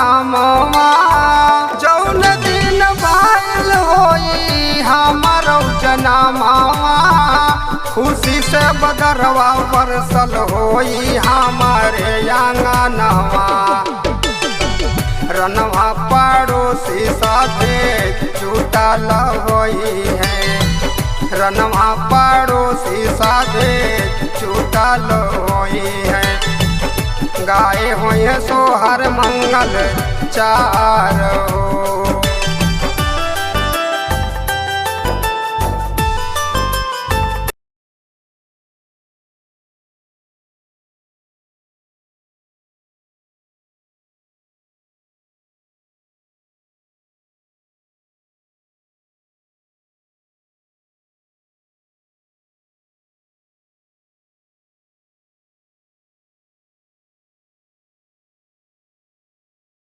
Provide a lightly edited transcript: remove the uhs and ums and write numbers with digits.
रामवा जौन दिन बाइल होई हमारो जनमावा खुशी से बदरवा बरसल होई हमारे आंगनवा। रनवा पड़ोसी साथे जुटल होई है, रनवा पड़ोसी साथे जुटल होई है। गाए हुए सोहर मंगल चार